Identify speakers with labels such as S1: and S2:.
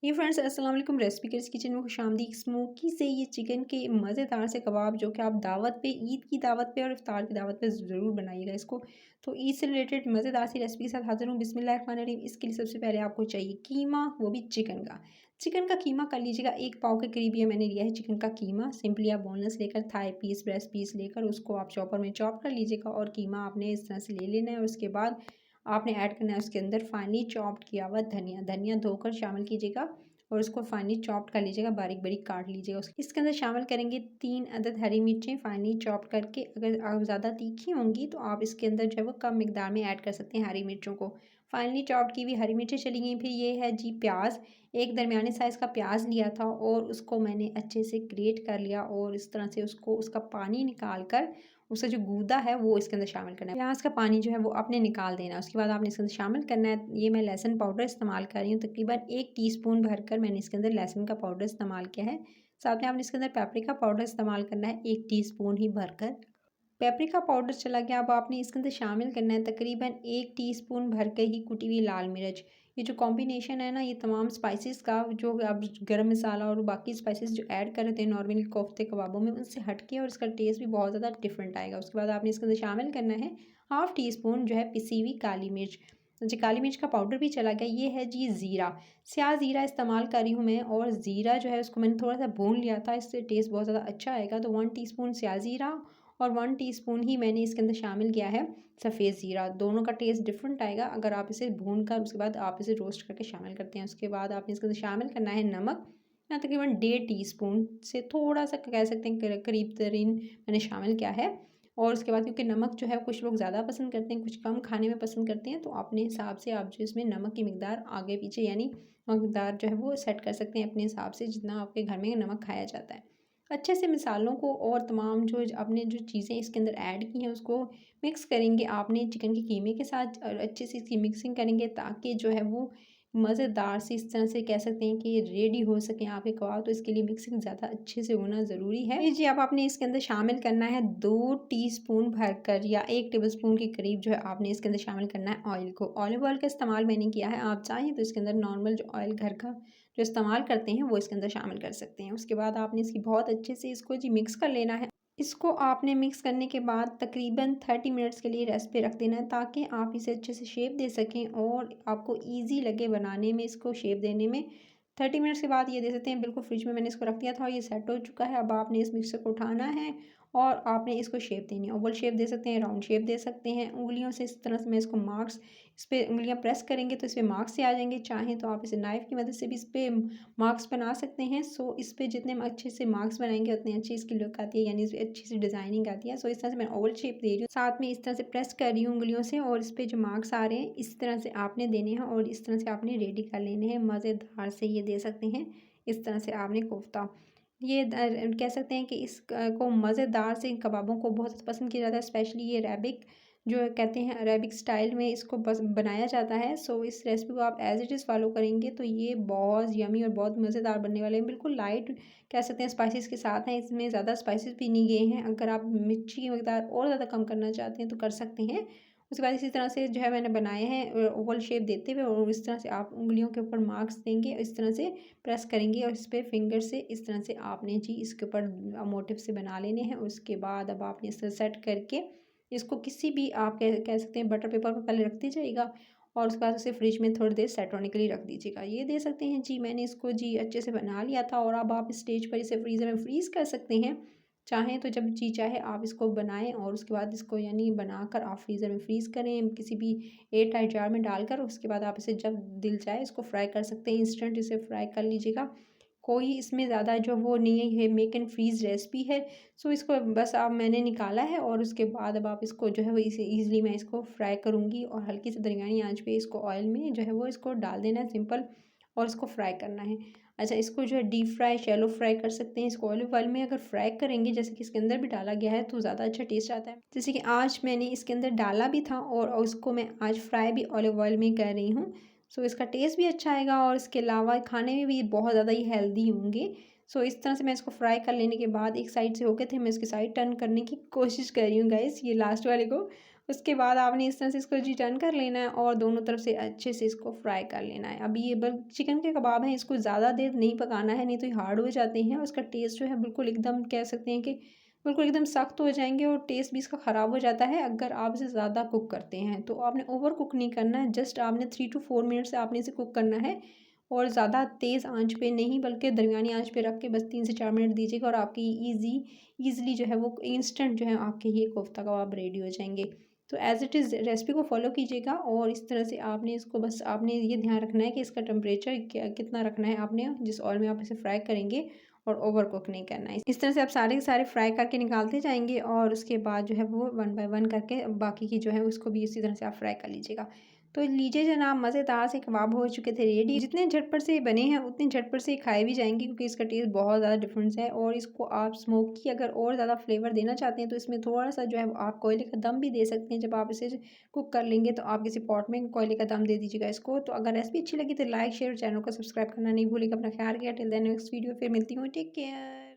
S1: ये फ्रेंड्स अस्सलाम वालेकुम। रेसिपी किड्स किचन में खुशामदीद। स्मोकी से ये चिकन के मज़ेदार से कबाब जो कि आप दावत पे, ईद की दावत पे और इफ्तार की दावत पे ज़रूर बनाइएगा इसको। तो ईद से रिलेटेड मज़ेदार सी रेसिपी के साथ हाज़िर हूँ। बिस्मिल्लाहिर्रहमानिर्रहीम। इसके लिए सबसे पहले आपको चाहिए कीमा, वो भी चिकन का। चिकन का कीमा कर लीजिएगा, 1 पाव के करीब ये मैंने लिया है चिकन का कीमा। सिंपली आप बोनलेस लेकर थाई पीस, ब्रेस्ट पीस लेकर उसको आप चॉपर में चॉप कर लीजिएगा और कीमा आपने इस तरह से ले लेना है। और उसके बाद आपने ऐड करना है उसके अंदर फाइनली चॉप्ड किया हुआ धनिया। धनिया धोकर शामिल कीजिएगा और उसको फाइनली चॉप्ड कर लीजिएगा, बारीक बारीक काट लीजिएगा। इसके अंदर शामिल करेंगे 3 अदद हरी मिर्चें फाइनली चॉप्ड करके। अगर आप ज़्यादा तीखी होंगी तो आप इसके अंदर जो है वो कम मिकदार में ऐड कर सकते हैं हरी मिर्चों को। फाइनली चॉप्ड की हुई हरी मिर्चें चली गई। फिर ये है जी प्याज। एक दरमियाने साइज़ का प्याज लिया था और उसको मैंने अच्छे से ग्रेट कर लिया और इस तरह से उसको उसका पानी निकाल कर उसका जो गूदा है वो इसके अंदर शामिल करना है। प्याज का पानी जो है वो आपने निकाल देना है। उसके बाद आपने इसके अंदर शामिल करना है, ये मैं लहसुन पाउडर इस्तेमाल कर रही हूँ। तकरीबन 1 टीस्पून भरकर मैंने इसके अंदर लहसुन का पाउडर इस्तेमाल किया है। साथ में आपने इसके अंदर पेपरिका पाउडर इस्तेमाल करना है, 1 टीस्पून ही भरकर। पेपरिका पाउडर चला गया। अब आपने इसके अंदर शामिल करना है तकरीबन 1 टीस्पून भर के ही कुटी हुई लाल मिर्च। ये जो कॉम्बिनेशन है ना, ये तमाम स्पाइसेस का जो आप गरम मसाला और बाकी स्पाइसेस जो ऐड कर रहे थे नॉर्मली कोफ्ते कबाबों में, उनसे हटके और इसका टेस्ट भी बहुत ज़्यादा डिफरेंट आएगा। उसके बाद आपने इसके अंदर शामिल करना है हाफ़ टी स्पून जो है पिसी हुई काली मिर्च। जी, काली मिर्च का पाउडर भी चला गया। ये है जी ज़ीरा। स्याह ज़ीरा इस्तेमाल कर रही हूँ मैं और ज़ीरा जो है उसको मैंने थोड़ा सा भून लिया था, इससे टेस्ट बहुत ज़्यादा अच्छा आएगा। तो 1 टीस्पून स्याह ज़ीरा और 1 टीस्पून ही मैंने इसके अंदर शामिल किया है सफ़ेद ज़ीरा। दोनों का टेस्ट डिफरेंट आएगा अगर आप इसे भून कर उसके बाद आप इसे रोस्ट करके शामिल करते हैं। उसके बाद आपने इसके अंदर शामिल करना है नमक। तकरीबन 1.5 टीस्पून से थोड़ा सा कह सकते हैं करीब तरीन मैंने शामिल किया है। और उसके बाद क्योंकि नमक जो है कुछ लोग ज़्यादा पसंद करते हैं, कुछ कम खाने में पसंद करते हैं, तो अपने हिसाब से आप जो इसमें नमक की मिकदार आगे पीछे यानी मकदार जो है वो सेट कर सकते हैं अपने हिसाब से, जितना आपके घर में नमक खाया जाता है। अच्छे से मसालों को और तमाम जो आपने जो चीज़ें इसके अंदर ऐड की हैं उसको मिक्स करेंगे आपने चिकन के कीमे के साथ और अच्छे से इसकी मिक्सिंग करेंगे ताकि जो है वो मज़ेदार से इस तरह से कह सकते हैं कि रेडी हो सकें आपके कबाब। तो इसके लिए मिक्सिंग ज़्यादा अच्छे से होना ज़रूरी है। जी, अब आपने इसके अंदर शामिल करना है 2 टीस्पून भरकर या 1 टेबलस्पून के करीब जो है आपने इसके अंदर शामिल करना है ऑयल को। ऑलिव ऑयल का इस्तेमाल मैंने किया है, आप चाहें तो इसके अंदर नॉर्मल जो ऑयल घर का जो इस्तेमाल करते हैं वो इसके अंदर शामिल कर सकते हैं। उसके बाद आपने इसकी बहुत अच्छे से इसको जी मिक्स कर लेना है। इसको आपने मिक्स करने के बाद तकरीबन 30 मिनट्स के लिए रेस्ट पे रख देना है ताकि आप इसे अच्छे से शेप दे सकें और आपको ईज़ी लगे बनाने में, इसको शेप देने में। 30 मिनट्स के बाद ये दे सकते हैं, बिल्कुल फ्रिज में मैंने इसको रख दिया था और ये सेट हो चुका है। अब आपने इस मिक्सर को उठाना है और आपने इसको शेप देनी है। ओवल शेप दे सकते हैं, राउंड शेप दे सकते हैं। उँगलियों से इस तरह से मैं इसको मार्क्स इस पे उँगलियाँ प्रेस करेंगे तो इस पे मार्क्स से आ जाएँगे। चाहें तो आप इसे नाइफ़ की मदद से भी इस पे मार्क्स बना सकते हैं। सो इस पे जितने अच्छे से मार्क्स बनाएँगे उतनी अच्छी इसकी लुक आती है, यानी इस पे अच्छी सी डिज़ाइनिंग आती है। सो इस तरह से मैं ओवल शेप दे रही हूँ। साथ में इस तरह से प्रेस कर रही हूँ उँगलियों से और इस पे जो मार्क्स आ रहे हैं इस तरह से आपने देने हैं और इस तरह से आपने रेडी कर लेने हैं। मज़ेदार से ये दे सकते हैं, इस तरह से आपने कोफ्ता ये कह सकते हैं कि इस को मज़ेदार से इन कबाबों को बहुत पसंद किया जाता है। स्पेशली ये अरेबिक जो कहते हैं, अरेबिक स्टाइल में इसको बस बनाया जाता है। सो इस रेसिपी को आप एज़ इट इज़ फ़ॉलो करेंगे तो ये बहुत यम्मी और बहुत मज़ेदार बनने वाले हैं। बिल्कुल लाइट कह सकते हैं स्पाइसेस के साथ हैं, इसमें ज़्यादा स्पाइसेस भी नहीं गए हैं। अगर आप मिर्ची की मकदार और ज़्यादा कम करना चाहते हैं तो कर सकते हैं। उसके बाद इसी तरह से जो है मैंने बनाए हैं ओवल शेप देते हुए और इस तरह से आप उँगलियों के ऊपर मार्क्स देंगे, इस तरह से प्रेस करेंगे और इस पे फिंगर से इस तरह से आपने जी इसके ऊपर मोटिव से बना लेने हैं। उसके बाद अब आपने इस तरह सेट करके इसको किसी भी आप कह सकते हैं बटर पेपर पर पहले रख दीजिएगा और उसके बाद उसे फ्रिज में थोड़ी देर सेट होने के लिए रख दीजिएगा। ये दे सकते हैं जी, मैंने इसको जी अच्छे से बना लिया था और अब आप इस स्टेज पर इसे फ्रीज़र में फ्रीज़ कर सकते हैं। चाहें तो जब जी चाहे आप इसको बनाएं और उसके बाद इसको यानी बनाकर आप फ्रीज़र में फ्रीज़ करें किसी भी एयर टाइट जार में डालकर। उसके बाद आप इसे जब दिल चाहे इसको फ्राई कर सकते हैं, इंस्टेंट इसे फ्राई कर लीजिएगा। कोई इसमें ज़्यादा जो वो नहीं है, ये मेक एंड फ्रीज़ रेसिपी है। सो इसको बस अब मैंने निकाला है और उसके बाद अब आप इसको जो है वो इसे ईज़िली मैं इसको फ्राई करूँगी और हल्की सी दरमियानी आँच पे इसको ऑयल में जो है वो इसको डाल देना है सिंपल और इसको फ्राई करना है। अच्छा, इसको जो है डीप फ्राई, शैलो फ्राई कर सकते हैं। इसको ऑलिव ऑयल में अगर फ्राई करेंगे जैसे कि इसके अंदर भी डाला गया है तो ज़्यादा अच्छा टेस्ट आता है। जैसे कि आज मैंने इसके अंदर डाला भी था और उसको मैं आज फ्राई भी ऑलिव ऑयल में कर रही हूँ। सो इसका टेस्ट भी अच्छा आएगा और इसके अलावा खाने में भी बहुत ज़्यादा ही हेल्दी होंगे। सो इस तरह से मैं इसको फ्राई कर लेने के बाद एक साइड से हो गए थे, मैं इसकी साइड टर्न करने की कोशिश कर रही हूँ गाइस, ये लास्ट वाले को। उसके बाद आपने इस तरह से इसको जी टर्न कर लेना है और दोनों तरफ से अच्छे से इसको फ्राई कर लेना है। अभी ये बल चिकन के कबाब हैं, इसको ज़्यादा देर नहीं पकाना है, नहीं तो ये हार्ड हो जाते हैं और उसका टेस्ट जो है बिल्कुल एकदम कह सकते हैं कि बिल्कुल एकदम सख्त हो जाएँगे और टेस्ट भी इसका ख़राब हो जाता है अगर आप इसे ज़्यादा कुक करते हैं। तो आपने ओवर कुक नहीं करना है, जस्ट आपने 3 टू 4 मिनट्स आपने इसे कुक करना है और ज़्यादा तेज़ आँच पे नहीं बल्कि दरमियानी आँच पे रख के बस 3 से 4 मिनट दीजिएगा और आपकी ईज़िली जो है वो इंस्टेंट जो है आपके ये कोफ्ता कबाब रेडी हो जाएँगे। तो एज़ इट इज़ रेसिपी को फ़ॉलो कीजिएगा और इस तरह से आपने इसको बस आपने ये ध्यान रखना है कि इसका टेम्परेचर क्या कितना रखना है आपने जिस ऑयल में आप इसे फ्राई करेंगे और ओवर कुक नहीं करना है। इस तरह से आप सारे के सारे फ्राई करके निकालते जाएँगे और उसके बाद जो है वो वन बाय वन करके बाकी की जो है उसको भी इसी तरह से आप फ्राई कर लीजिएगा। तो लीजिए जनाब मज़ेदार से कबाब हो चुके थे रेडी। जितने झटपट से बने हैं उतने झटपट से खाए भी जाएँगे क्योंकि इसका टेस्ट बहुत ज़्यादा डिफरेंस है और इसको आप स्मोकी अगर और ज़्यादा फ्लेवर देना चाहते हैं तो इसमें थोड़ा-सा जो है आप कोयले का दम भी दे सकते हैं। जब आप इसे कुक कर लेंगे तो आप किसी पॉट में कोयले का दम दे दीजिएगा इसको। तो अगर रेसिपी अच्छी लगी तो लाइक, शेयर, चैनल को सब्सक्राइब करना नहीं भूलिएगा। अपना ख्याल रखिएगा। टिल देन नेक्स्ट वीडियो फिर मिलती हूँ। Take care.